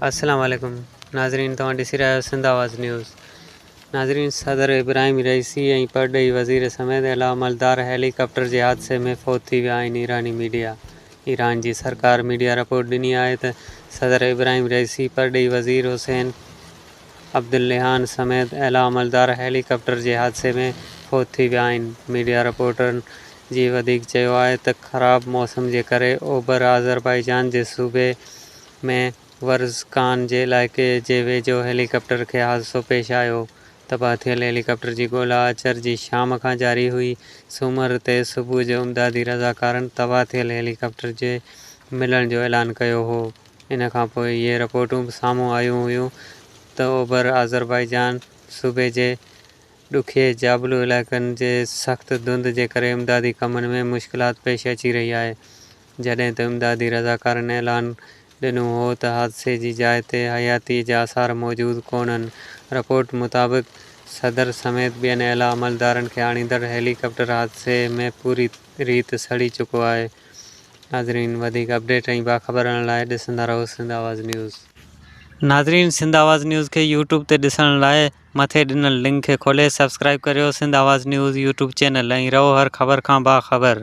अस्सलाम वालेकुम नाज़रीन, तव्हां ॾिसी रहिया आहियो सिंध आवाज़ न्यूज़। नाज़रीन, सदर इब्राहिम रईसी ऐं परॾेही वज़ीर समेत अला अमलदार हेलीकॉप्टर जे हादसे में फ़ौत थी विया आहिनि। ईरान जी सरकार मीडिया रिपोर्ट ॾिनी आहे त सदर इब्राहिम रईसी, परॾेही वज़ीर हुसैन अब्दुल्लाहियान समेत अला अमलदार हेलीकॉप्टर जे हादसे में फ़ौत थी विया आहिनि। मीडिया रिपोर्टनि जी वधीक चयो आहे त ख़राब मौसम जे करे ओभर आज़रबाईजान जे सूबे में वर्ज़कान जे इलाइक़े जे वेझो हेलीकॉप्टर खे हादिसो पेश आयो। तबाह थियल हेलीकॉप्टर जी ॻोल्हा अचर जी शाम खां जारी हुई। सूमर ते सुबुह जो इमदादी रज़ाकारनि तबाह थियल हेलीकॉप्टर जे मिलण जो ऐलान कयो हो। इन खां पोइ इहे रिपोर्टूं साम्हूं आयूं हुयूं त ओभर आज़रबाईजान सूबे जे ॾुखिये जाबलू इलाइक़नि जे सख़्त धुंध जे करे इमदादी कमनि में मुश्किलात पेश अची रही आहे। जॾहिं त इमदादी रज़ाकारनि ऐलान ॾिनो हो त हादिसे जी जाइ ते हयाती जा आसार मौजूदु कोन्हनि। रिपोर्ट मुताबिक़ सदर समेत ॿियनि आला अमलदारनि खे आणींदड़ हेलीकॉप्टर हादिसे में पूरी रीति सड़ी चुको आहे। नाज़रीन, वधीक अपडेट ऐं बाख़बरनि लाइ ॾिसंदा रहो सिंध आवाज़ न्यूज़। नाज़रीन, सिंध आवाज़ न्यूज़ खे यूट्यूब ते ॾिसण लाइ मथे ॾिनल लिंक खे खोले सब्सक्राइब करियो सिंध आवाज़ न्यूज़ यूट्यूब चैनल ऐं रहो हर ख़बर खां बाख़बर।